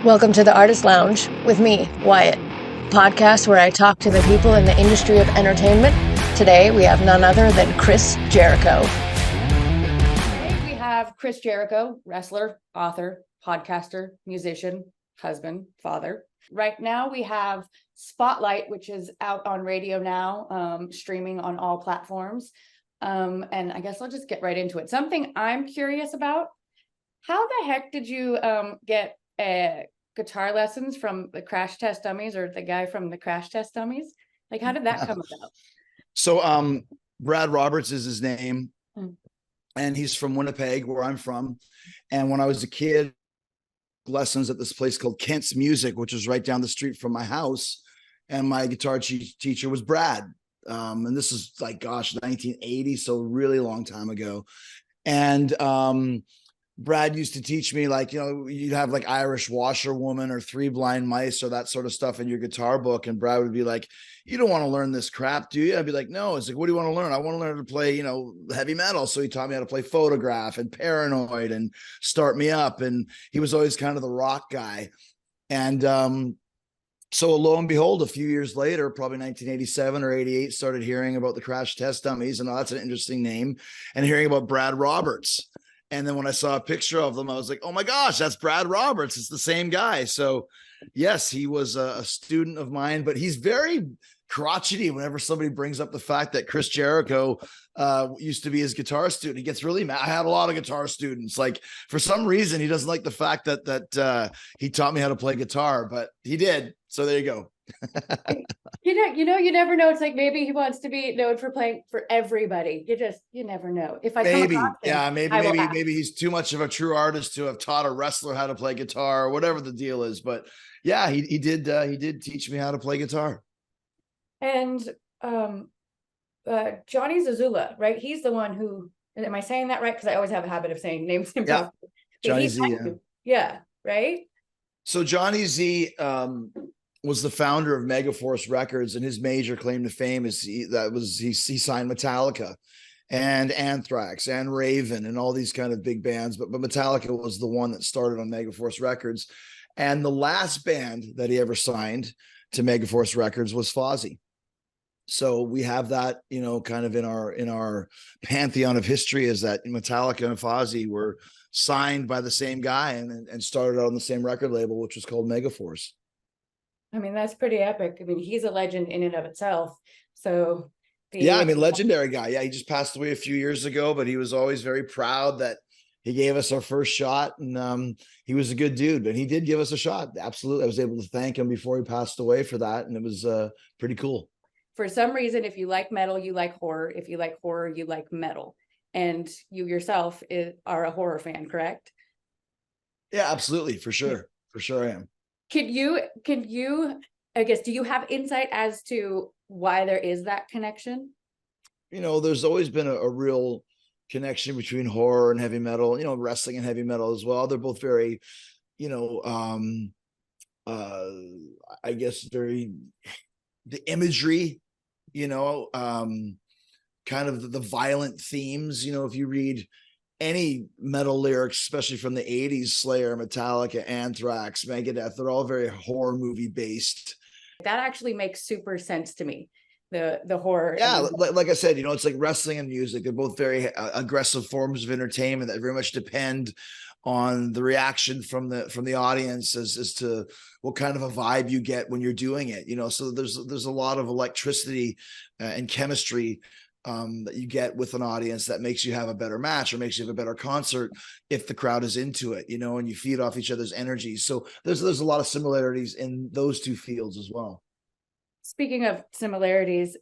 Welcome to the Artist Lounge with me, Wyatt, podcast where I talk to the people in the industry of entertainment. Today we have none other than Chris Jericho. Today we have Chris Jericho, wrestler, author, podcaster, musician, husband, father. Right now we have Spotlight, which is out on radio now, streaming on all platforms. And I guess I'll just get right into it. Something I'm curious about: how the heck did you get guitar lessons from the Crash Test Dummies, or the guy from the Crash Test Dummies? Like, how did that come about? So Brad Roberts is his name, Mm. and he's from Winnipeg, where I'm from. And when I was a kid, lessons at this place called Kent's Music, which was right down the street from my house. And my guitar teacher was Brad. And this is like, gosh, 1980, so really long time ago. And Brad used to teach me, like, you'd have like Irish Washerwoman or Three Blind Mice or that sort of stuff in your guitar book. And Brad would be like, "You don't want to learn this crap, do you?" I'd be like, "No." It's like, "What do you want to learn?" "I want to learn how to play, heavy metal." So he taught me how to play Photograph and Paranoid and Start Me Up. And he was always kind of the rock guy. And so lo and behold, a few years later, probably 1987 or 88, started hearing about the Crash Test Dummies. And that's an interesting name. And hearing about Brad Roberts. And then when I saw a picture of them, I was like, "Oh my gosh, that's Brad Roberts. It's the same guy." So yes, he was a student of mine, but he's very crotchety whenever somebody brings up the fact that Chris Jericho used to be his guitar student. He gets really mad. I had a lot of guitar students. Like, for some reason, he doesn't like the fact that he taught me how to play guitar, but he did. So there you go. You never know. It's like, maybe he wants to be known for playing for everybody. You never know. If I come across him, maybe he's too much of a true artist to have taught a wrestler how to play guitar, or whatever the deal is. But yeah, he did teach me how to play guitar. And Johnny Zazula, right? He's the one who, am I saying that right? Because I always have a habit of saying names improperly. Yeah. Johnny Z. Yeah, right. So Johnny Z was the founder of Megaforce Records, and his major claim to fame is he signed Metallica and Anthrax and Raven and all these kind of big bands, but Metallica was the one that started on Megaforce Records. And the last band that he ever signed to Megaforce Records was Fozzy. So we have that, kind of in our pantheon of history, is that Metallica and Fozzy were signed by the same guy and started out on the same record label, which was called Megaforce. I mean, that's pretty epic. I mean, he's a legend in and of itself. So legendary guy. Yeah, he just passed away a few years ago, but he was always very proud that he gave us our first shot, and he was a good dude. But he did give us a shot. Absolutely. I was able to thank him before he passed away for that, and it was pretty cool. For some reason, if you like metal, you like horror. If you like horror, you like metal. And you yourself are a horror fan, correct? Yeah, absolutely. For sure. For sure I am. Can you, I guess, do you have insight as to why there is that connection? There's always been a real connection between horror and heavy metal, wrestling and heavy metal as well. They're both very, I guess very, the imagery, kind of the violent themes, if you read any metal lyrics, especially from the 80s, Slayer, Metallica, Anthrax, Megadeth, they're all very horror movie based. That actually makes super sense to me. The horror. Yeah, like I said, it's like wrestling and music. They're both very aggressive forms of entertainment that very much depend on the reaction from the audience as to what kind of a vibe you get when you're doing it. So there's a lot of electricity and chemistry that you get with an audience that makes you have a better match or makes you have a better concert if the crowd is into it, and you feed off each other's energy. So there's a lot of similarities in those two fields as well. Speaking of similarities,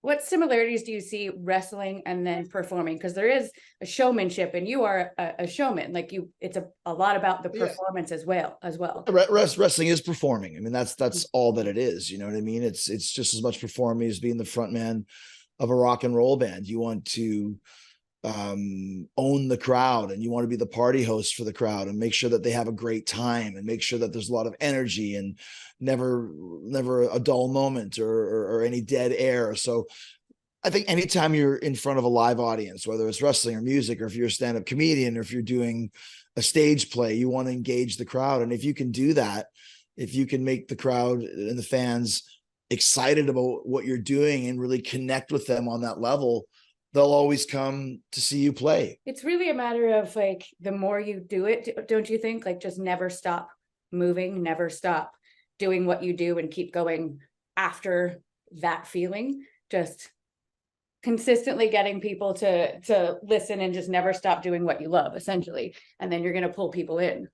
what similarities do you see wrestling and then performing? Because there is a showmanship, and you are a showman. Like it's a lot about the performance as well. Wrestling is performing. I mean, that's all that it is. You know what I mean? It's just as much performing as being the front man of a rock and roll band. You want to own the crowd, and you want to be the party host for the crowd and make sure that they have a great time and make sure that there's a lot of energy and never a dull moment or any dead air. So I think anytime you're in front of a live audience, whether it's wrestling or music, or if you're a stand-up comedian, or if you're doing a stage play. You want to engage the crowd. And if you can do that, if you can make the crowd and the fans excited about what you're doing and really connect with them on that level, they'll always come to see you play. It's really a matter of like, the more you do it, don't you think? Like, just never stop moving, never stop doing what you do, and keep going after that feeling. Just consistently getting people to listen, and just never stop doing what you love, essentially. And then you're going to pull people in.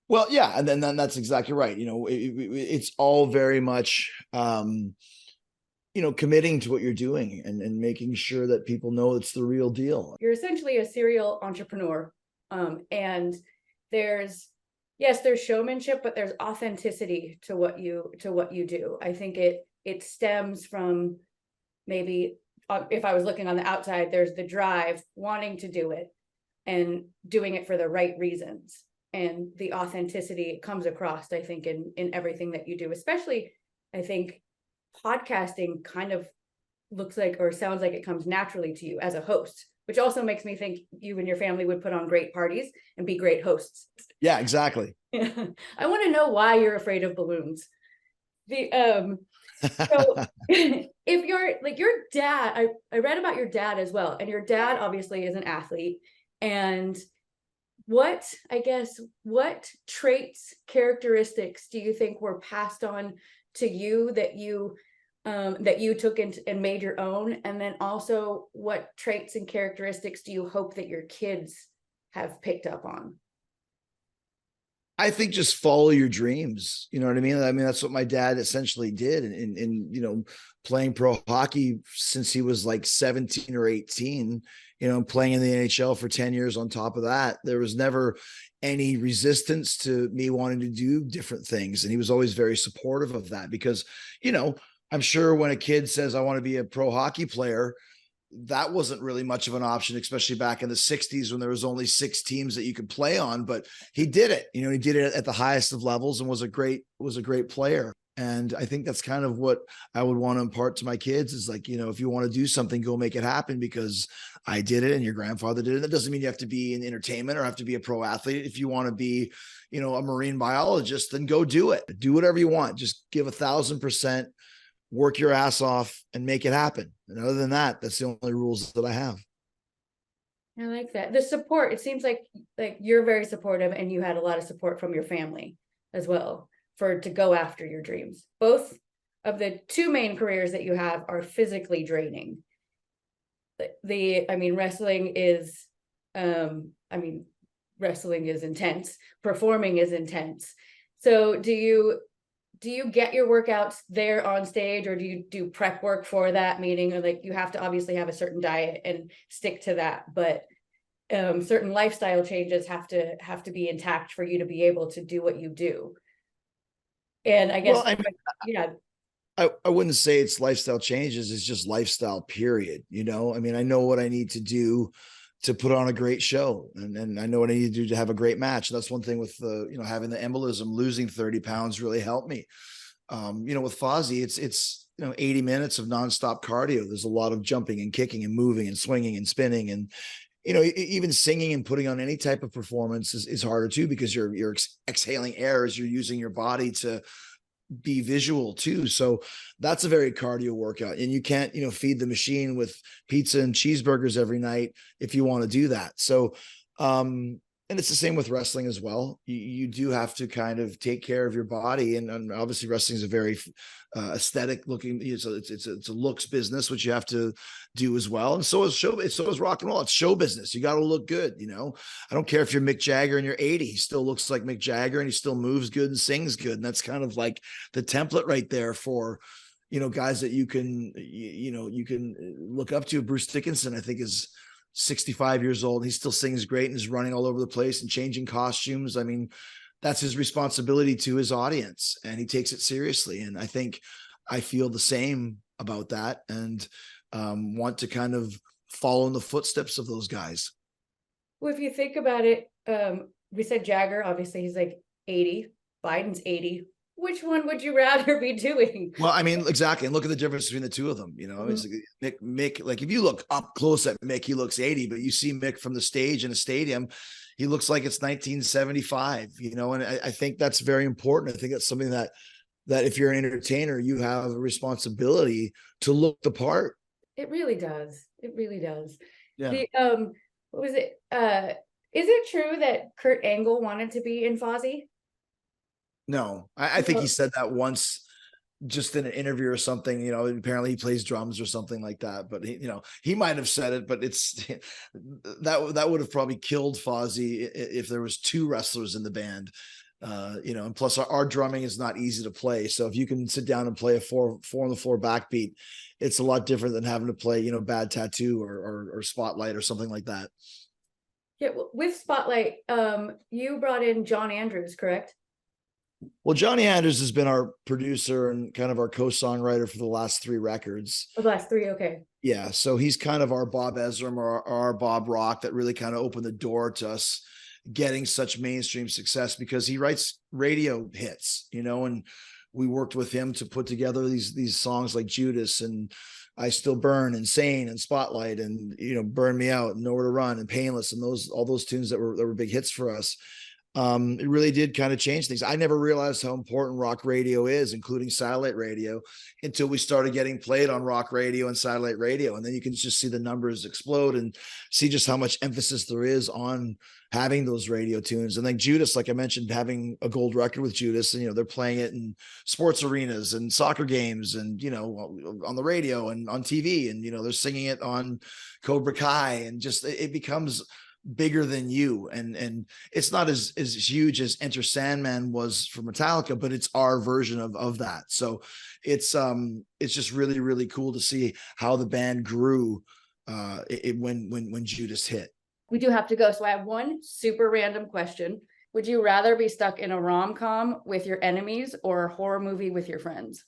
Well, yeah. And then that's exactly right. It's all very much, committing to what you're doing and making sure that people know it's the real deal. You're essentially a serial entrepreneur. And there's showmanship, but there's authenticity to what you do. I think it stems from, maybe if I was looking on the outside, there's the drive, wanting to do it and doing it for the right reasons. And the authenticity comes across, I think, in everything that you do. Especially, I think podcasting kind of looks like, or sounds like, it comes naturally to you as a host, which also makes me think you and your family would put on great parties and be great hosts. Yeah, exactly. I want to know why you're afraid of balloons. So if you're like your dad, I read about your dad as well. And your dad obviously is an athlete. And what traits, characteristics do you think were passed on to you that you took and made your own? And then also, what traits and characteristics do you hope that your kids have picked up on? I think just follow your dreams. You know what I mean? I mean, that's what my dad essentially did. And playing pro hockey since he was like 17 or 18, playing in the NHL for 10 years on top of that, there was never any resistance to me wanting to do different things. And he was always very supportive of that because, I'm sure when a kid says, I want to be a pro hockey player, that wasn't really much of an option, especially back in the 60s when there was only 6 teams that you could play on, but he did it, he did it at the highest of levels and was a great player. And I think that's kind of what I would want to impart to my kids is like, if you want to do something, go make it happen because I did it and your grandfather did it. That doesn't mean you have to be in entertainment or have to be a pro athlete. If you want to be, a marine biologist, then go do it. Do whatever you want. Just give 1,000%. Work your ass off and make it happen. And other than that, that's the only rules that I have. I like that. The support, it seems like you're very supportive and you had a lot of support from your family as well to go after your dreams. Both of the 2 main careers that you have are physically draining. Wrestling is intense. Performing is intense. So do you get your workouts there on stage, or do you do prep work for that? Meaning, like, you have to obviously have a certain diet and stick to that, but certain lifestyle changes have to be intact for you to be able to do what you do. And I guess, I wouldn't say it's lifestyle changes. It's just lifestyle, period. I know what I need to do to put on a great show. And I know what I need to do to have a great match. And that's one thing with having the embolism, losing 30 pounds really helped me. With Fozzy, it's 80 minutes of nonstop cardio. There's a lot of jumping and kicking and moving and swinging and spinning. And, even singing and putting on any type of performance is harder too, because you're exhaling air as you're using your body to be visual too. So that's a very cardio workout, and you can't, feed the machine with pizza and cheeseburgers every night if you want to do that. So, and it's the same with wrestling as well. You do have to kind of take care of your body, and obviously wrestling is a very aesthetic looking. It's a looks business, which you have to do as well. And so is rock and roll. It's show business. You got to look good. I don't care if you're Mick Jagger and you're 80. He still looks like Mick Jagger, and he still moves good and sings good. And that's kind of like the template right there for guys that you can look up to. Bruce Dickinson, I think, is 65 years old. He still sings great and is running all over the place and changing costumes. I mean, that's his responsibility to his audience, and he takes it seriously. And I think I feel the same about that, and want to kind of follow in the footsteps of those guys. Well, if you think about it, we said Jagger, obviously he's like 80, Biden's 80. Which one would you rather be doing? Well, I mean, exactly. And look at the difference between the two of them. It's like Mick, like if you look up close at Mick, he looks 80, but you see Mick from the stage in a stadium, he looks like it's 1975, you know, and I think that's very important. I think that's something that if you're an entertainer, you have a responsibility to look the part. It really does. It really does. Yeah. The what was it? Is it true that Kurt Angle wanted to be in Fozzy? No, I think he said that once, just in an interview or something, you know, apparently he plays drums or something like that, but he, you know, he might have said it, but it's that would have probably killed Fozzy if there was two wrestlers in the band. You know, and plus our drumming is not easy to play. So if you can sit down and play a four on the floor backbeat, it's a lot different than having to play, you know, Bad Tattoo or Spotlight or something like that. Yeah, with Spotlight, you brought in John Andrews, correct? Well, Johnny Andrews has been our producer and kind of our co-songwriter for the last 3 records. The last 3, okay. Yeah, so he's kind of our Bob Ezrin or our Bob Rock that really kind of opened the door to us getting such mainstream success, because he writes radio hits, you know, and we worked with him to put together these songs like Judas and I Still Burn, Insane, and Spotlight, and, you know, Burn Me Out, and Nowhere to Run, and Painless, and all those tunes that were big hits for us. It really did kind of change things. I never realized how important rock radio is, including satellite radio, until we started getting played on rock radio and satellite radio. And then you can just see the numbers explode and see just how much emphasis there is on having those radio tunes. And then Judas, like I mentioned, having a gold record with Judas, and, you know, they're playing it in sports arenas and soccer games and, you know, on the radio and on TV, and, you know, they're singing it on Cobra Kai, and just, it becomes bigger than you, and it's not as huge as Enter Sandman was for Metallica, but it's our version of that. So it's just really, really cool to see how the band grew when Judas hit. We do have to go, so I have one super random question. Would you rather be stuck in a rom-com with your enemies or a horror movie with your friends?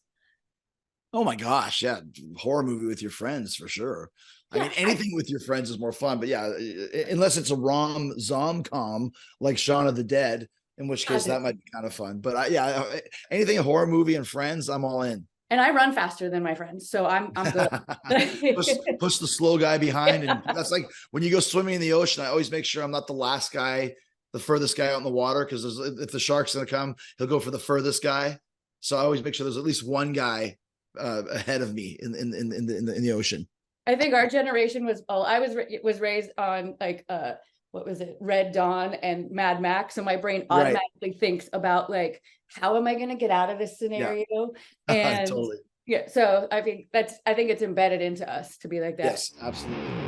Oh my gosh, yeah, horror movie with your friends for sure. I mean, anything with your friends is more fun, but yeah, unless it's a rom-com like Shaun of the Dead, in which case that might be kind of fun. But yeah, anything a horror movie and friends, I'm all in. And I run faster than my friends, so I'm good. push the slow guy behind, and that's like when you go swimming in the ocean. I always make sure I'm not the last guy, the furthest guy out in the water, because if the shark's gonna come, he'll go for the furthest guy. So I always make sure there's at least one guy ahead of me in the ocean. I think our generation I was raised on like what was it, Red Dawn and Mad Max, so my brain automatically thinks about like, how am I going to get out of this scenario? Yeah. And totally. Yeah, so I think it's embedded into us to be like that. Yes, absolutely.